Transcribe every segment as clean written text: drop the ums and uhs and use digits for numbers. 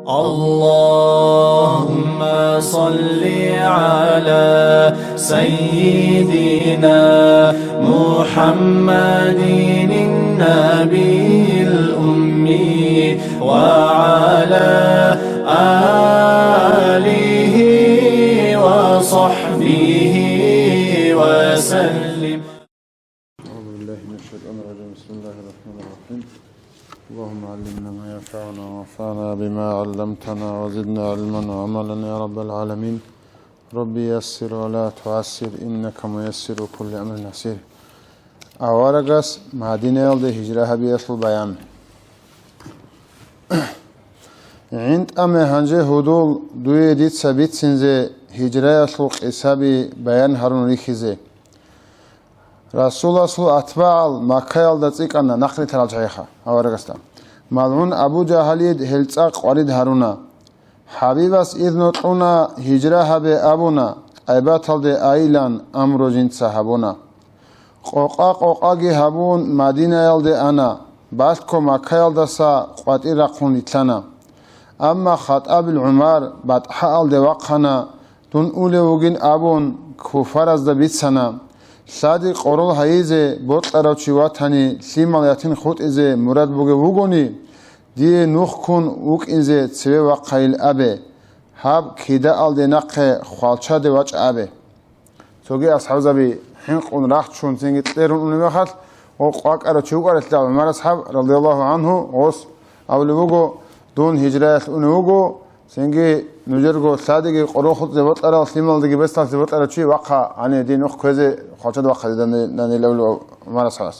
اللهم صل على سيدنا محمد النبي الأمي وعلى آله وصحبه وسلم. أعوذ بالله من الشيطان الرجيم. بسم الله الرحمن الرحيم. اللهم علمنا ما ينفعنا وانفعنا بما علمتنا وزدنا علما وعملا يا رب العالمين. ربي يسر ولا تعسر إنك ميسر كل أمر عسير. أوارقس مدينة يلد هجرة بيصل بيان. عند أمه هنجي هدول دوي ديت سبيت سنزي هجرة يسلق إسابي بيان هارون ريخيزي. رسول الله صلى الله أتباع مكة يلدتك أن نخلي تراجعها أورغستا مالون أبو جهليد هلتاق ولد هارونا حبيبس إذ نطعنا هجرها بأبونا أيبات هلد أيلان أمرو جنت صحابونا قوقاقي هبون مدينة يلد أنا باشكو مكة يلدسا قواتي رقون لتلنا أما خطاب العمار باتحا يلد وقنا دون أولي وغين أبون كفار از دبيت سنة صادق قرول هايزه بوطلارو چواتاني سيمالياتين خود ازه مراد بوگه وگوني دي نوخ كون وك انزه تسوه وقايل ابه هاب كيدا آلده نقه خوالچا ده واج ابه سوگه اصحاب زبي حنق اون راح چون سنگه تليرون اوني مخال وقاق ارو چوگ ارسل عمر اصحاب رضي الله عنه غوص اولي وگو دون هجرات اوني وگو سنگه نجرگو صادق قرول خود ده بوطلارو سيمالدگي بستان ده بوطلارو چوي وقا عني دي نوخ كوزه خالچا ده وقا داني لولو عمر اصحاب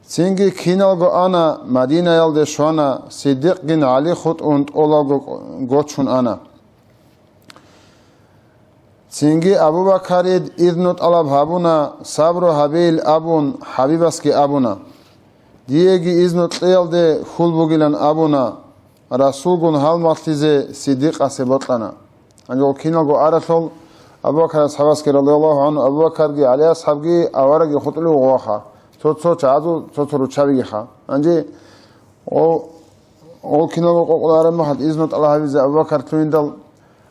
سنگی کینالگو آنا مدینه یلده شوانا صدیق گین علی خود اند اولالگو گوچون آنا سنگی ابو بکرید ایدنوت علب هبونا صبر و حبیل ابون حبیبسکی ابونا دیگی ایدنوت یلده خول بگیلن ابونا رسول گون حال مطلیزه صدیق اسباتلنا انجا کینالگو آرسول ابو بکر اصحابسکی رضی الله عنه ابو بکرگی علی اصحابگی آوارگی خودلو غواخا تو چادو تو رو چابی خا انجی او کینالو قولاره محد ایزنوت الله حفظ ابوبکر تویندل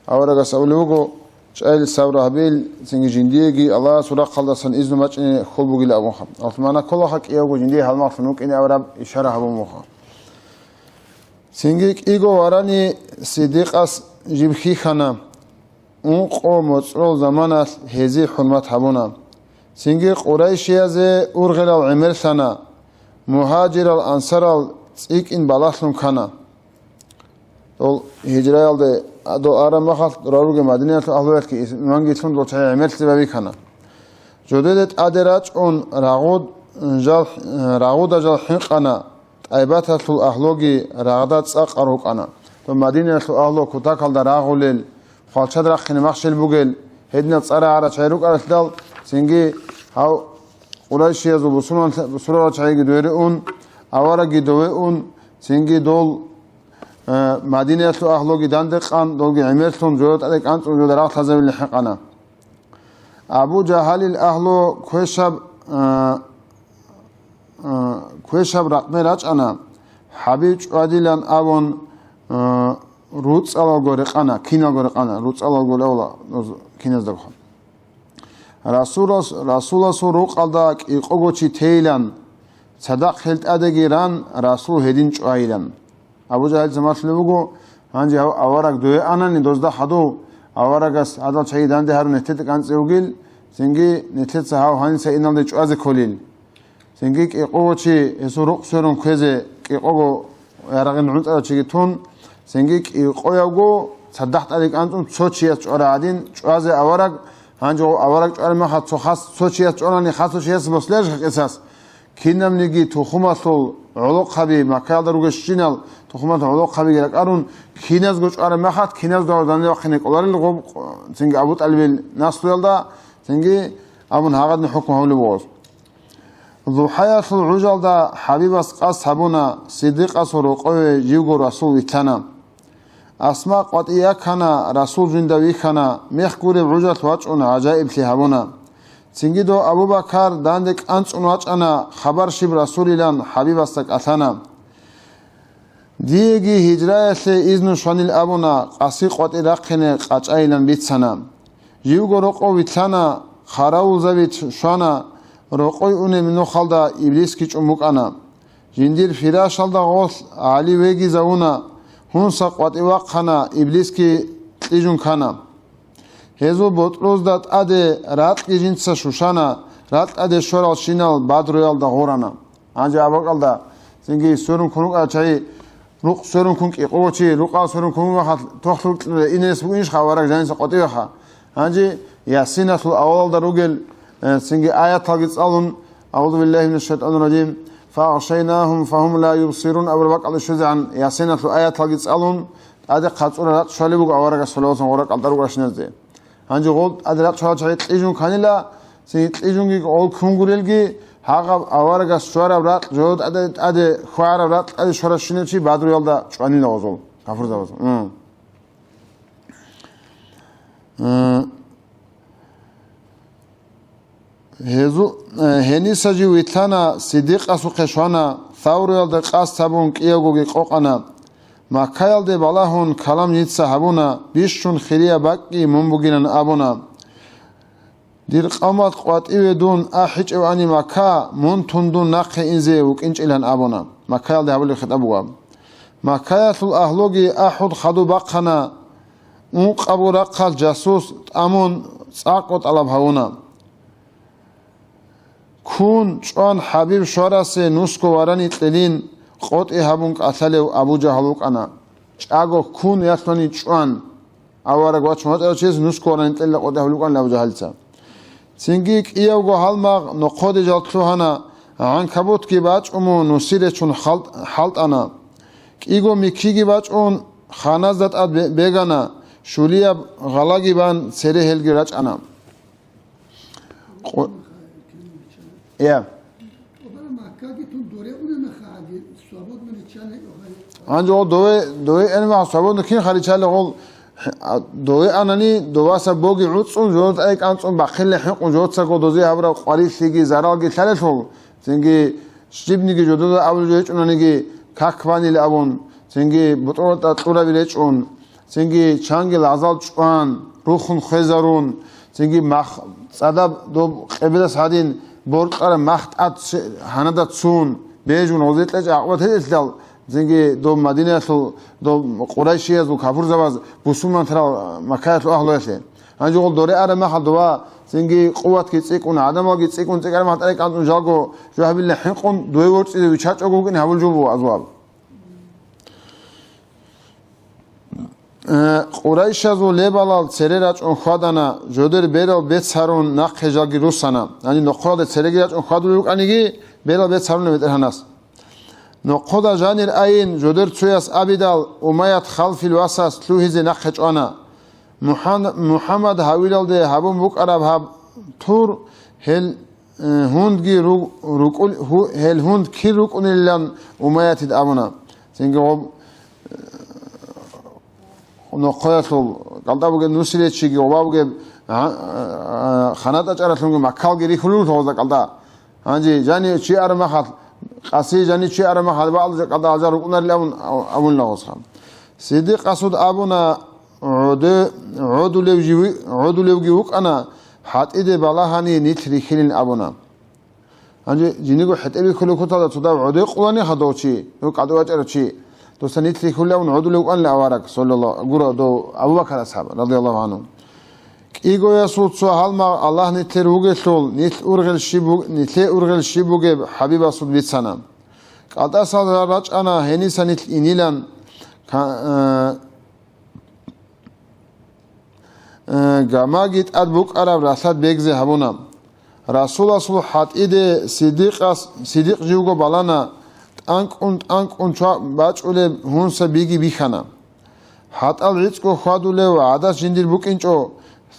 اورگاس اولوگو چایل ساورا حبیل سنگی جندیگی الله سورا خلدسن ایزنو مچنی خول بوگیل ابو خا اتمانا کلا حق ایگو جندی حال ما فنوک این اوراب اشاره ابو مخا سنگی ایگو ورانی صدیق اس جبخی خنا اون قوم مصرو زمان اس هزی حرمت حبونا سنگی قریشی از اورغل العمر سنا مهاجر الانصار تیک این بالاسلم کنا دول هجره الده دو آرام مخال راروگ مدینه اهلویت که منگیتون دو چه عمر سببی کنا جدیدت ادراج اون راغود جل حقنا ایبات تو اهلوگی راغدات ساق اروکنا تو مدینه تو اهلو کتاکل در راغولل خالچد رخنی مخشل بوگل هدنت صار عرا چیروک ارسدال سنگی هاو قرایشی از بسرعه چایی دوره اون آوارگی دوره اون سنگی دول مدینه تو اهلوگی دندقان دولگی عمرتون جورت ادک انت اون جورت تازه لحقنا ابو جهل الاهلو کوشب رقم راج انا حبیب عادلان اون روز اول گورقانا کینا گورقانا روز اول گولا کیناز دکان رسول سوروق aldak iqogochi teylan sadaq helt adegiran rasul hedin çaylan Abu Cahil zamaslugo hanji avarak doye anani dozda hado avaragas adal çaydan de harun etet kantsevgil sengi netet sahav hanse inalde çaze kolil sengi iqogochi esuruq sorun keze iqogo yaragin unta çigitun sengi iqoyago sadaq adik antun sochiyat çoradin çaze avarak هنجو أورق جوال ما خد خاص سوتشيات جوالني خاص سوتشيات بسلاش قصص كنا منيجي تخماسول علق خبي ما كاد روجش جنال تخماس علق خبي جالك أرون كناز جوش أرون ما خد كناز دار داني وخنك أولار الغب سنج أبو طالب الناس طويل دا سنجي أبون هاقد نحكم هولي بوز ضحايا صل عجل دا حبيب أسقاس هبونا صديق أسروق جيوجو رسول إتنا اسما قطعیه کنا رسول زندوی کنا میخکوری عجلت واج اون عجایب تهابونا سنگی دو ابو بکر داندک انچ اون واج انا خبر شب رسول لان حبیب استک اتنا დიეგი ჰიჯრაესე იზნუ შვანილ აბუნა ყასი ყვატი რაყენე ყაჭაილან ბიცანა ჟივგო როყო ვითანა ხარაულზავით შვანა როყოი უნე მინოხალდა იბლისკი ჭუმუკანა ჟინდირ ფირაშალდა ღოს ალი ვეგი ზაუნა ჰუნსა ყვატი ვაყანა იბლისკი ტიჟუნქანა ჰეზო ბოტროზდა ტადე რატკი ჟინცა შუშანა რატადე შორალ შინალ ბადროალდა ღორანა ანჯა აბაკალდა ზინგი სურუნ ქუნუკა ჩაი რუყ სურუნ ქუნკი ყოჩი რუყა სურუნ ქუნუხა თოხლ ინეს ვინშ ხავარა ჟანსა ყოტიახა ანჯი იასინასულ ავალდა როგელ ზინგი აიათალგი წალუნ აუზუ ბილლაჰი მინაშ შაიტანირ რაჯიმ ფააშაინაჰუმ ფაჰუმ ლა იუბსირუნ აბაკალ შუზან იასინასულ აიათალგი წალუნ ადე ხაწურა რატ შვალებუ ავარაგა სოლავსან ღორა კალტარუგა შინაზდე ანჯი ღოლ ადე რატ შვალ ჩაი ტიჟუნ ქანილა ზე ტიჟუნგი ოლ ქუნგურელგი ჰაღა ავარაგა შوارა რატ ჯოდ ადე ხვარა რატ ადე შوارა შინეჩი ბადრიალდა ჭვანილა ოზოლ გაფურზავაზ ჰეზუ ჰენისაჯი ვითანა სიდიყასუ ხეშვანა თაურიალდა ყასთაბუნ კიაგოგი ყოყანა მაქაილდე ბალაჰუნ ქალამ ნიცა ჰაბუნა ბიშშუნ ხირია ბაკი მომბუგინან აბუნა დირ ყამატ ყვატივედუნ აჰიჭვანი მაქა მონთუნდუნ ნახე ინზე უკინჭილან აბუნა მაქაილდე აბული ხიტაბუა მაქაილ აჰლოგი აჰუდ ხადუ ბაყანა ун ყაბურაყალ ჯასუს ტამონ წაყო ტალაბ ჰაუნა ქუნ ჭვან ჰაბიბ შორასე ნუსკო ვარანი ტელინ ყოტი ჰაბუნ ყათალევ აბუ ჯაჰლუკანა ჭაგო ქუნ იასმანი ჭვან ავარა გვაჩმოწეჩეს ნუსკო ვარანი ტელა ყოტი ჰაბლუკან აბუ ჯაჰალცა ცინგი კიავგო ჰალმაღ ნოყოდი ჯალთუჰანა ანკაბუტკი ბაჭუმუ ნუსირეჩუნ ჰალტანა კიგო მიქიგი ბაჭუნ ხანაზდატ ბეგანა შულია ღალაგიბან ცერეჰელგი რაჭანა ია ანჯო დოე ენმა საბონ ქინ ხარი ჩალე ღოლ დოე ანანი დოვასა ბოგი უწუნ ჯოთ აი კანწუნ ბახელე ჰიყუ ჯოცა გოდოზე აბრა ყვარისიგი ზარალგი ჩალეთო ზინგი შიბნიგი ჯოდო აბლუ ეჭუნანიგი ქაქვანილ აბონ ზინგი ბუტროტა ტურავი რეჭუნ ზინგი ჩანგილ აზალ ჭვან რუხუნ ხეზარუნ ზინგი მახ წადა დო ყებედა სადინ ბორტყარა მახტად ჰანადა ცუნ ბეჟუნ ოზეტლეჭ აყვათელდალ ზინგი დო მადინასო დო ყურაიშიაზ უ ქაფურზავაზ ბუსუმანთრა მაქაილ აჰლოესე ანჯი ღოლ დორე არა მახალდვა ზინგი ყუათკი წიკუნა ადამოგი წიკუნ წიკარ მატარე კანტუნ ჟალგო ჟაჰბილე ჰიყუნ დუევორწი ვიჩაჭოგუ კინი ჰაბულჯუბუ აზვაბ ყურაიშაზუ ლებალალ ცერერაჭუნ ხვადანა ჟოდერ ბერალ ბეცარუნ ნახეჟაგი რუსანა ანი ნოყროდე ცერეგირაჭუნ ხვადული უკანიგი ბერალ ბეცარუნ მეტერანას ნოყოდა ჟანერ აინ ჟოდერ ცუიას აბიდალ უმაიათ ხალფილ ვასას თლუჰიზე ნახეჭანა მუჰამად ჰავილალდე ჰაბუმ უკარაბ ჰაბ თურ ჰელ ჰუნდგი რუკულ ჰელ ჰუნდ კი რუკუნილან უმაიათი აბუნა ზინგი ნოხოასო კალტაბუგე ნუსილეჩიგი ობაბუგე ხანატა ჭარასუნგე მაქალგი რიხულუ თოზა კალტა ანჯი ჟანი ჩი არ მახალ ყასი ჟანი ჩი არ მახალ ბალზე კალტა აზარ უკუნარი აბუნ ლაღოსხა სიდი ყასუდ აბუნა ოდულევგი უკანა ჰატიდე ბალაჰანი ნითრი ხილინ აბუნა ანჯი ჯინიგო ჰეტები ხულუქოთა და ცუდა ოდე ყულანი ხადოჩი ნუ კადოვაჭერჩი دوستان ایت لیکوله اون عدول اون لعوارک صلی الله گورا دو ابوبکر اصحاب رضی الله عنهم ایگویا سود سو حال ما الله نیتر وگه سول نیت ارغل شیبوگه حبیب سود بیتسانا قطع سال راج انا هنی سنیت اینیلان گاماگیت ادبوک عرب رسالت بگزه هبونا رسول الله حد ایده صدیق جوگو بالانا انک اون چا باچوله هونسا بیگی بیخانا حتال ریچکو خادوله و عدس جندیر بوکینچو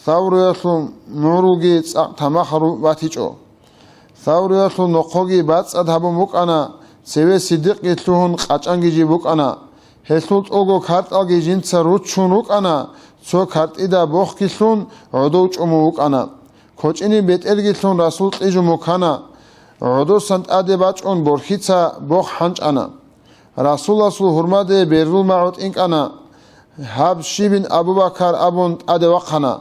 ثوریاسو موروگی تماخرو باتیچو ثوریاسو نقوگی باتس ادهبو موکانا سوی صدیق گیتلوهن قچانگی جی بوکانا هسلوت اوگو کارتالگی جنسا روچون وکانا چو کارت ایدا بوخ کسلون عدوچ امو وکانا کوچینی بیت ارگیسلون رسول ایجو موکانا عدو سنت آده باچ اون برخیتا بوخ حنچ انا Rasulullah hurmade berul ma'ut inkana Habshi bin Abu Bakar abun ade waqana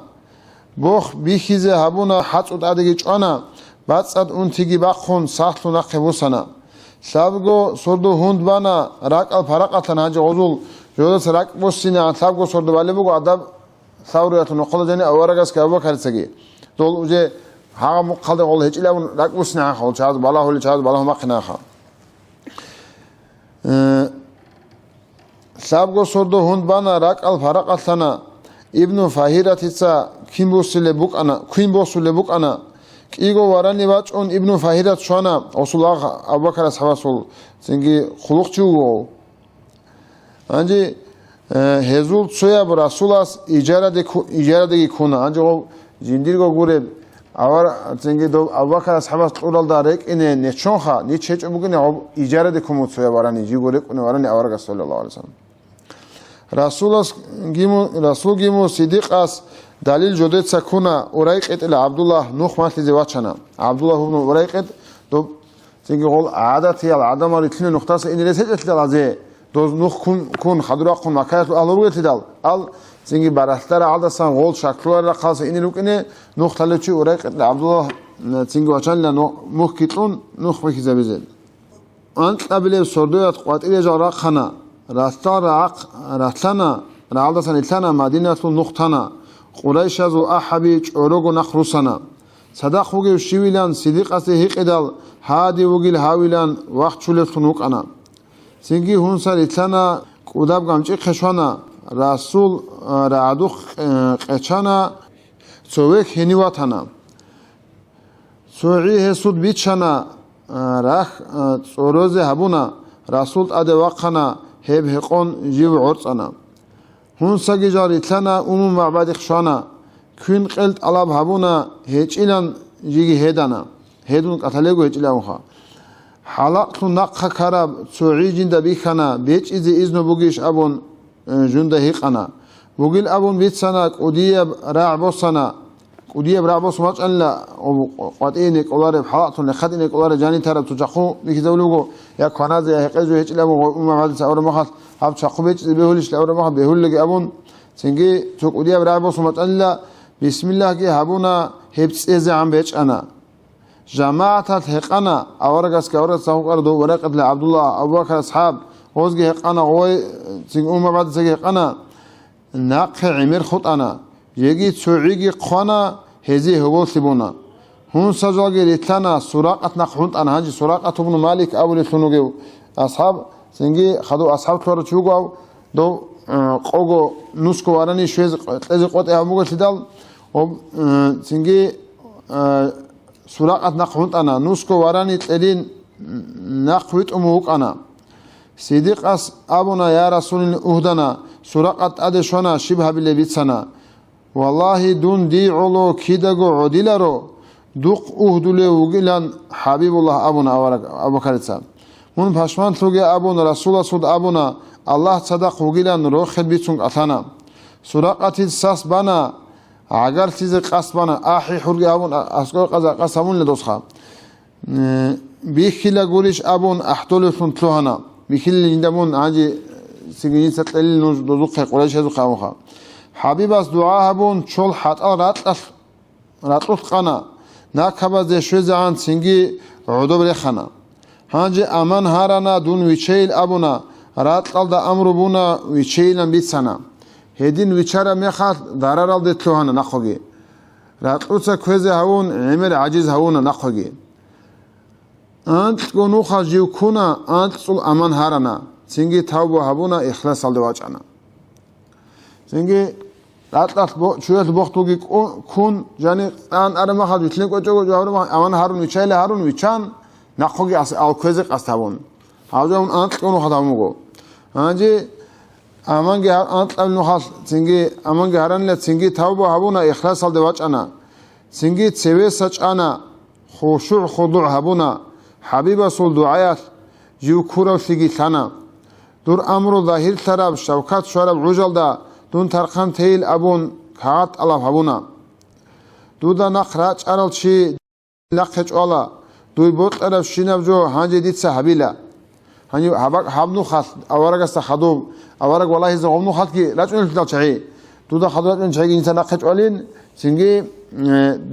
Boh bihize habuna hatsut adegi çana Batsad untigi bakhun sahtuna qevusana Sabgo sordu hund bana rakal parakatan haji ozul Jodas rak bossina sabgo sordu balebugo adab Savriyatun oqolajani avaragas ke Abu Bakar segi Dol uje haga muqalde ol hiç ilawun rak bossina khol chaz bala hol chaz bala maqina kha Sabgo sordu hund bana rakal parakatana İbn Fahirat hitsa kim bosule buk ana Igo varani vaçon İbn Fahirat şona Rasulullah Abu Bakar ashabasol sengi xuluqçu anji hezul soya Rasulullah ijarade kuna anji o jindirgo gure avar sengi do Abu Bakar ashabas uralda rek ine ne çonha ni çeç bugün ijarade kumut soya varani jigore kuna varani avar sallallahu aleyhi ve sellem Rasul gimu Siddiq as dalil jodet sakuna urayqet ila Abdullah nuh matli wachana Abdullah ibn urayqet do sengi gol aadati al adamar itne nuqtası inireset alaze do nuh kun khadra kun makayat alurgetidal al sengi barahtara aldasan gol şaklılara qalsa inilukine nuqtalıçı urayqet Abdullah sengi wachalla muhkitun nuh fakize bezel ant abile sordoyat qatile jara khana Ratlana Raldasan iltana Madinatul Nuqtana Qurayshazu ahabi çorogu nakrusana Sadaq huge shiwilan Sidiqasi hiqidal Hadi wugil hawilan Waqt chuleftu nuqana Singi hunsar iltana Qudab gamci kheshwana Rasul Ra'adu qechana Sovek heniwatana Su'i hesud bichana Rah Tsoroze habuna Rasul ade waqana Heb heqon jiv urtsana Hun sagi jari tlana umum ma'badi khshana Kün qelt alab habuna Hechilan jigi hedana Hedun qatalego hechilan uha Halaqtu naqqa karab Su'i jinda bikhana Bech izi iznu bugish abun Junda hiqana Bugil abun bitsana Qudiyab ra'bosana Qudiyab ra'bos maç'anla Qat'inik olarib halaqtun Lekhadinik olarib jani tarab Tuchaqu Nikizavlugu Ya kanaze ya heqezu hechilan Umma hadis avra mahat Hab çaqu bech behulish avra mahat Behullegi abun Sengi Tuk Qudiyab ra'bos maç'anla Bismillah ki habuna Hebts eze am bech'ana Jamaatat heqana Avaragas ka avragas sahuqar do waraqat la Abdullah Abu Bakar ashab Ozgi heqana Oy Sing umma hadis heqana Naqhi imir khutana Yegi tsu'igi qana Hezi hubol sibuna Hun sajagi litlana Suraqat naqhunt ana Hanji Suraqat ibn Malik Abu litlunuge Ashab Sengi khadu ashab tuara chugu Do qogo nusko warani Shwez Tezi qote hamuga sidal Sengi Suraqat naqhunt ana Nusko warani Tedin Naqhuit umuhuk ana Siddiq as abuna ya Rasulin uhdana Suraqat ade shona Shibha bile bitsana Wallahi dun di'ulu kidago udilaro Duq uhdule ugilan Habibullah abuna Abu Bakar etsan Mun pashman tuge abuna Rasulullah sud abuna Allah sadaq ugilan rokhel bitsung atana Suraqatil sas bana Agar size qas bana Ahi hurgi abuna Asko qasamun le dosha Bikhila gurish abun Ahtulufun tluhana Bikhila jindamun Aji Sigini satlil Duzukhe Quraysh hezu qamuha Habibas dua habun Chol hatal Ratut qana Nakabaze shwezaan Singi Udob rekhana Hanji aman harana Dun vichayil abuna Ratal da amru buna Vichayilan bitsana Hedin vichara mekhat Dararal detluhana naqhogi Ratutsa kweze havun Imir ajiz havuna naqhogi Ant gonuqa jiv kuna Ant sul aman harana Singi tawbu habuna Ikhlas alde wachana Singi Atlas çuyet boxtugi kun jani an arama khad bitlen qojogo jawrama aman harun vichayla harun vichan naqogi al kweze qastabun hawjaun ant qono khadamugo hanji amange ant al nuhas singi amange haranle singi tawba habuna ikhlas al dewachana singi tseve sachana khushu' khudu' habuna habiba sul du'ayat yukura sigi sana dur amru zahir tarab shawkat sharab ujalda Dun tarqan teyil abun Kaat alaf habuna Duda naqrach aral chi Laqhech ola Duy bot araf shinav jo Hanji ditsa habila هني habnu khas awaraga sakhadum awarag wallahi zognu khatki rajul tachai tuda khadrat men chagi insan akhcholin singi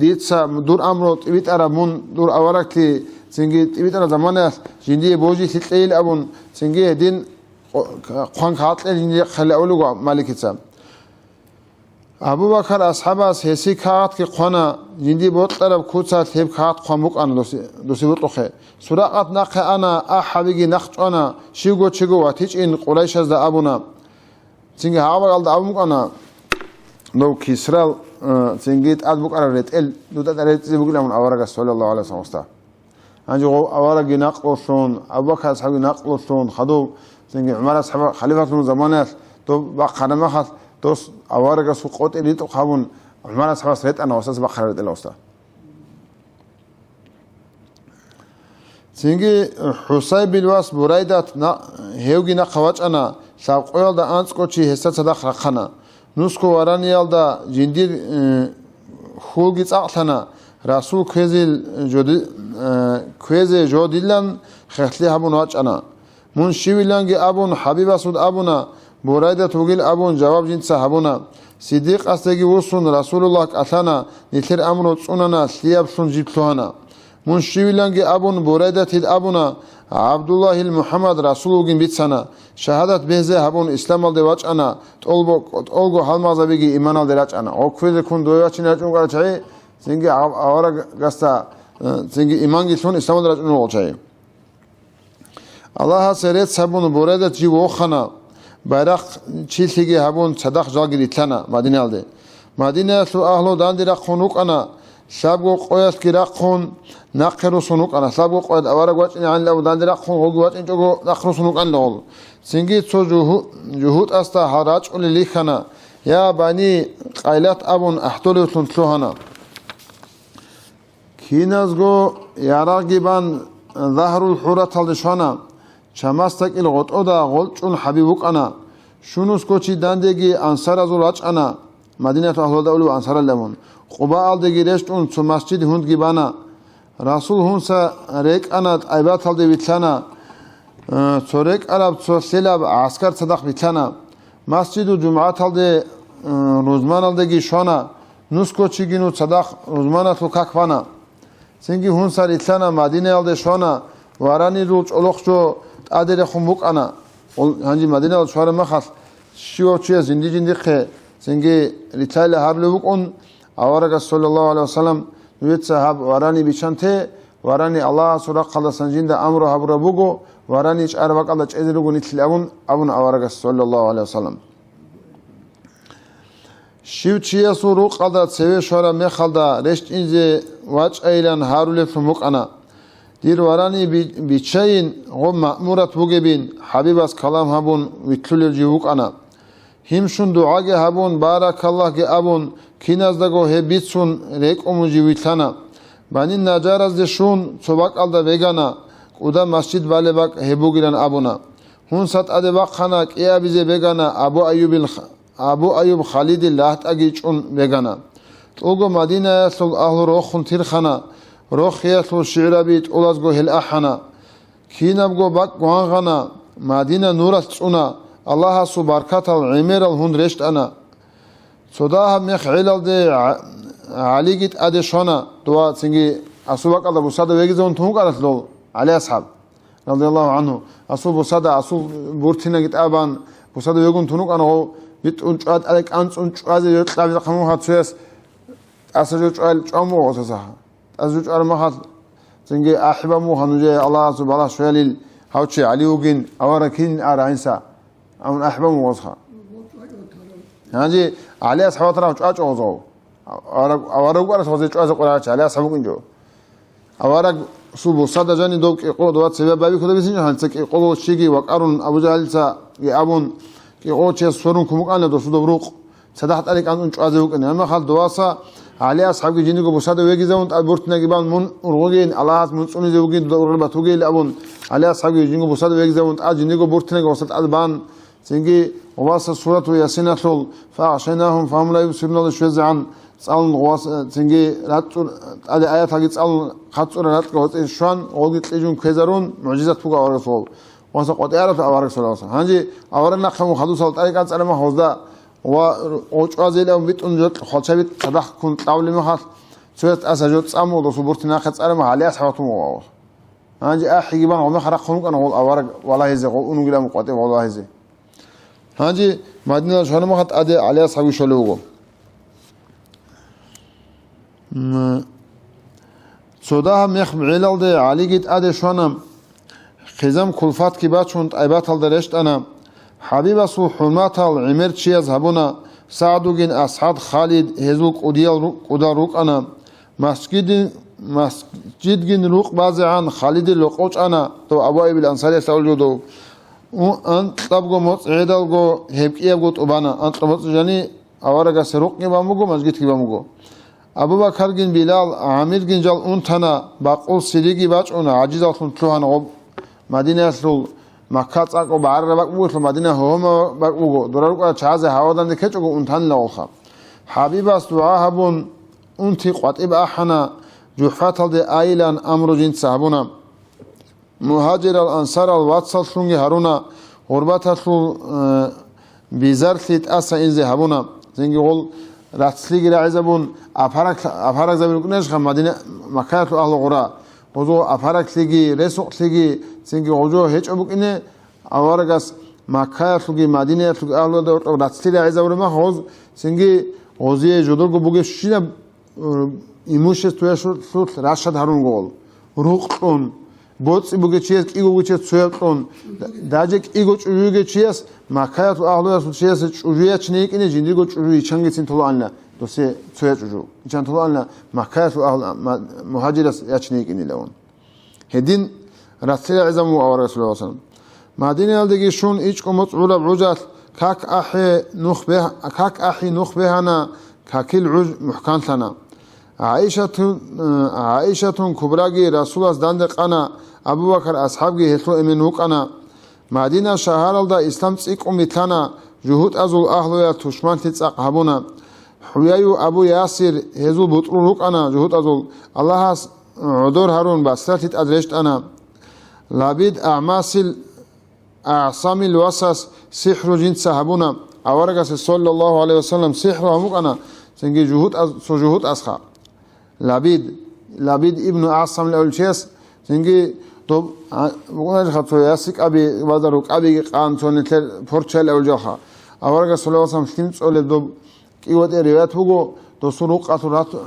ditsa dur amro tibitara mun dur awarakti singi tibitara zamana jindi boji sitleil abun singi din khan khatle jindi khale ulugo malikitsa Abu Bakr ashabas hesi khat ki khona jindi bot taraf khutsa theb khat khamuk an dosi bot khe suraqat naqe ana ahabigi naqchona shigo chigo watich in quraish az da abuna singi hawa al da abum kana no kisral singit adbuk araret el duda daret zibugilamun awaraga sallallahu alaihi wasallam anjo awaragi naqosun Abu Bakr ashabi naqosun khadu singi Umar ashab khalifatun zamanat to baqana khas دوس أوارق سوق قط اللي تقابون عمرنا سبعة سنوات أنا وصلت بخارج الأوسط. سينجي حسين بالواس برايدة هيوجي نقواج أنا ساقول دا أنس كوتشي هسه صدق رخنا نسكو وراني يالدا جندير خوجي تعطنا رسول كويزي جوديلان خلتلي هبون واج أنا من شيويلانجي أبون حبيب سود أبونا برايدة توغيل أبون جواب جنس صحابنا صديق أستجي وصون رسول الله أثنا نثير أمره تصوننا سياب سون جبتوهنا من شيويلانجي أبون برايدة تيد أبونا عبد الله المحمد رسول جن بيتسنا شهادة بهزة هبون إسلام الدواج أنا تقولو هالمازا بيجي إيمان الدواج أنا أو كفيز كون دوياتش نرجون قال شيء سينجي أورا قصة سينجي إيمان جسون إسلام الدواج أنا قال شيء الله سريت سبون برايدة جيو خنا bayrak çiltigi habun sadak jagiri tlana Madine aldı. Madine su ahlo dandira konuk ana sabgo qoyas kira kon naqru sunuk ana sabgo qoyad awara gwach ni an law dandira kon ho gwach in jogo naqru sunuk an lol. Singi so juhud asta haraj ul likhana ya bani qaylat abun ahtulu tuntluhana. Kinazgo yaragiban zahrul hurat aldishana Çamastak il got oda golçun habibuk ana şunus koçi dandegi ansara zulaç ana Madine ahloda ulu ansara lemon Quba aldegi reştun su masjid hund gibana Rasul hunsa rek anat aybat aldı bitlana Sorek arab selab askar sadak bitlana Masjidu Cum'at aldı Ruzman aldegi şona Nus koçi ginu sadak Ruzmana tukakvana Singi hunsa ritlana Madine aldı şona Varani ruç olokçu Adele khumuk ana hangi Madine al şuara makhas şiyo çiye zindi khe singi ritale hablubuk on awaraga sallallahu aleyhi ve sellem nüvet sahab varani bichante varani Allah sura qala sanjinda amru habra bugo varani iç arvak Allah çezirugun itlabun abun awaraga sallallahu aleyhi ve sellem şiyo çiye suru qada seve şuara mekhalda reşt inze vaç aylan harule khumuk ana Dir varani biçayin o ma'murat bugebin habibas kalam habun vitlul civuk ana himşun dua ge habun barakallah ge abun kinazda go hebitsun rek omuji vitlana banin najaraz de şun sobak alda vegana uda masjid vale bak hebugiran abuna hun sat ade bak khana kiya bize vegana Abu Ayyub Khalid laht agi çun vegana Ogo Madina sul ahlu rokhun tirkhana روخيات الشعرابيت أولازغو هل أحنا كينابغو باك وانغنا مدينة نورت سونا الله سباركات العمير الهون رشت أنا صداها ميخ علال دي عليقيت أدشونا دوا سنجي أصوبك الله بسادة ويجزون تهوك على تلول علي أصحاب رضي الله عنه أصوب بسادة أصوب بورتينا جت أبان بسادة ويجون تهوك أنا هو بيت أنشأت عليك أنت أنشأت يطلع بيقاموها تسويس أسجد أمو غصصها أزوج أرمخات سنجي أحبمو خنوجي الله سبحانه شواليل هاوشي عليوجين أوركين أرعنسا أمن أحبمو غصها هانجي عليه أصحاب ترى وش أجوزه أورك ولا سوزي وش أزقراش عليه أصحابكين جو أورك سبوا صدا جاني دوك يقولوا دوات سبب بابي كده بيسنج هنسك يقولوا شيء وقارن أبو جهل سا يأبون يقولوا شيء سورون كموك أنا دوسو دبروق صدقت عليك أن وش أزقراش أما خال دواسا عليه أصحاب جينيكو بسادة ويجزون أبورتنا جبان من أرغين الله من سوني زوجين دور بتوجي لأبون عليه أصحاب جينيكو بسادة ويجزون أجينيكو بورتنا جوسات ألبان سنجي وواس سورة ياسين أخلول فعشناهم فهم لا يبصرون الله شوز عن سأل وواس سنجي راتور على آيات هاجي سأل خاطر رات قوت إنشان وقت لجون كذرون معجزة فوق الرسول واسه قطعه تو اوارق سلاسه هنجي اوارق نخمو خدو سال طريقه صلما خوزدا و اوچوازيلا بيتون جوت خالشبيت صدخ كون طاول مخال سويت اسجوت صامو دو سبورت ناخ صلما علياس حوتو مو هنجي احيبان وما خرقون كان اوارق والله زي اونو غلا مقطع والله زي هنجي مدينه شنو مخت ادي علياس حوي شلوغو سودا مخ علل دي علي گيت ادي شونم خزم كلفات كي باشون ايبات الدرشت انا حبيب اسو حرمات العمر چي يذهبون سعدوگين اسعد خالد هزوك اوديال قدا روك انا مسجد گين روك بازعان خالد لقوچ انا تو ابوي بالانصار سولجودو ان طبگو مصعدالگو هبقيابگو طبانا ان طبص جاني اوارگا سروق كي بامگو مسجد كي بامگو ابو بكر گين بلال عامر گين جال اون تنا باقول سيريگي باچ اون عاجز اخون تلوان مدينه اسلو مكه صاقو بار باقو مدينه هوم باقو دورارو چاز هوادن دكچو اون تن لوخ حبيب اس دعاهبون انتي قطب احنا جحفات دي ايلان امر جن صاحبنا مهاجر الانصار الواتسل سونگي هارونا غربت اسلو بيزرثيت اس ان ذهبنا زنگي قول راتسليگي رعزبون افارق زمين كنش مدينه مكه اهل قرى وزو افارق سيگي رسوق سيگي سيگي وزو هيچ ابوكنه اوارگاس مكه سوگي مدينه سوگي اهل دور راتسلي رعزبون ما خوز سيگي وزي جودرگو بوگه شينا имущество суд рашад харун гол руqton боци буге чиес кигогу чиес суяптон даже киго чужуге чиес макаят ахлоя суд чиес чужуя чнеикине жиндиго чужуи чангицин толанна досе суя чужу чан толанна макаят ахл мухаджирас ячнеикине леон hedin rasul azamu wa rasulullah sallam madine aldagi shun ich komot ula ujat kak ahi nukhbehana kakil uj muhkantana عائشة كبراغي رسول الله داند قنا ابو بكر اصحابي هتو امنو قنا مدينه شهر الدا اسلام صيق امتنا جهود ازل اهل يا تشمان تصق هبونا حيايو ابو ياسر هزو بطرو قنا جهود ازل الله عذر هارون بسرت ادرشت انا لابد اعماسل اعصام الوسس سحر جنس هبونا اورغس صلى الله عليه وسلم سحر همقنا سنگي جهود اسخا لابد ابن عاصم الاولشيس سنگي طب بقول خطو ياسك ابي بادروك ابي قانتون فرچل اولجوخا اورغا صلى الله عليه وسلم سول دوب قيوت روايات بوغو تو سروق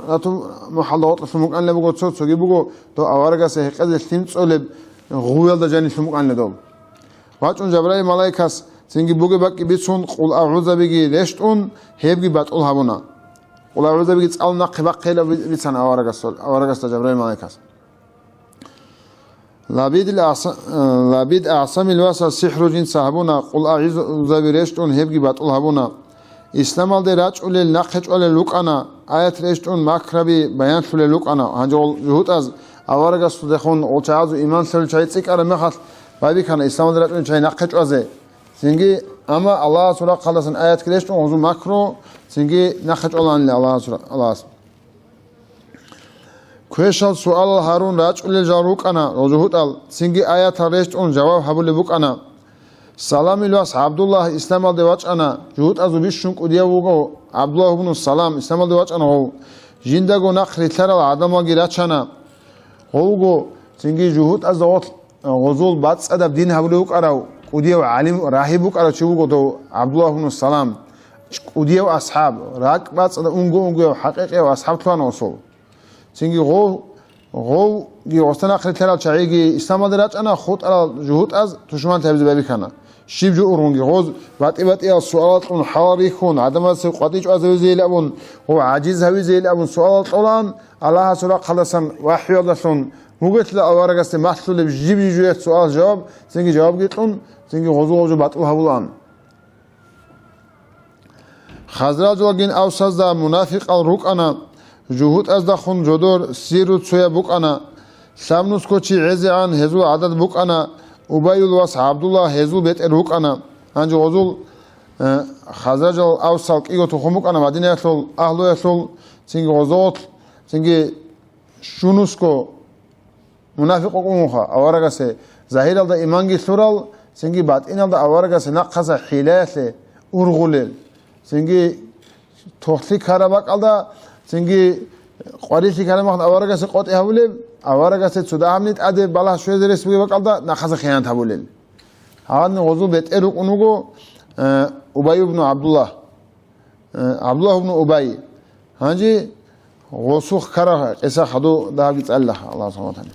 اتو محلات سموك ان لبوغو تسوغي بوغو تو اورغا سه قد سول غويل دجاني سموك ان لدوب واچون جبرائيل ملائكاس سنگي بوغي باقي بيسون قول اعوذ بيگي رشتون هيبگي باتول هابونا ولا عروضه بيجي تسأل نقي بقيلة بيتسان أورغس جبرائيل ملائكة لابد أعصام الواسع سحر جن صاحبنا قل أعوذ برشتون هبجي باتول هبونا إسلام الدي راج أولي نقج أولي لوكانا آيات رشتون مكربي بيان شولي لوكانا هنجول جهود از أورغس تدخون أولچاعزو إيمان سل شايد سيك أرى مخص بايبي كان إسلام الدي راج أولي شايد نقج أزي سنجي أما الله سورة قلسن آيات كريشتون وزو مكرو سنجي نخج olan Allah سورة الله كويشال سؤال هارون راج أولي جاروك أنا وجهود ال سنجي آيات ريشتون جواب حبولي بوك أنا سلام الواس عبد الله إسلام الدواج أنا جهود أزو بيشنك وديا وغو عبد الله بن السلام إسلام الدواج أنا هو جندگو نخري تر العدم وغيراتش أنا هوغو سنجي جهود أزوات غزول باتس أدب دين حبولي بوك أراو وديو عالم راهبوك على شوكو تو عبد الله بن السلام وديو اصحاب راك باص اونغو حقيقي واصحاب توان وصول سينغي غو جي وستنا اخر ترى شايغي اسلام درات انا خط على جهود از تشمان تبز بابي كنا شيب جو اورونغي غوز باتي السؤالات اون حواري خون عدم سقطيج از زي لابون هو عاجز هوي زي لابون سؤالات طولان الله سورة خلصن وحي الله سن موجت لا اورغست محصول بجيب جويت سؤال جواب سينغي جواب گيتون سنگي غزو باتو هبولان خزرج وگين اوساز دا منافق الروك انا جهود از دا خون جدور سيرو تسويا بوك انا سامنوس کوچي عزعان هزو عدد بوك انا ابي الواس عبد الله هزو بيت روك انا انج غزو خزرج اوسال كيغو تخموك انا مدينه اهلو يسول سنگي غزوت سنگي شونوسكو منافق قومها اورغاسه ظاهر دا ایمانگي سورال سنجي بعد إن هذا أورجا سنقص حيلات أرغلل سنجي توحي كربك الله سنجي قريشي كلامه أورجا سقط يهولل أورجا سودا عملت أدي بالله شوية درس بيبقى الله نقص خيانة هولل هذا غزو بيت إرق أنوجو أبي بن عبد الله بن أبي هنجي غسوخ كره إسا خدو ده بيتأله الله سبحانه وتعالى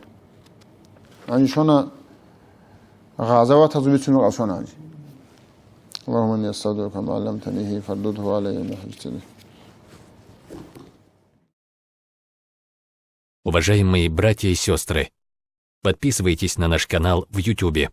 هنجي شونا غزوات هزبيتشنو أشونا هنجي اللهم إني أستودعك ما علمتنيه فردده علي ما حجتني. Уважаемые братья и сестры, подписывайтесь на наш канал в YouTube.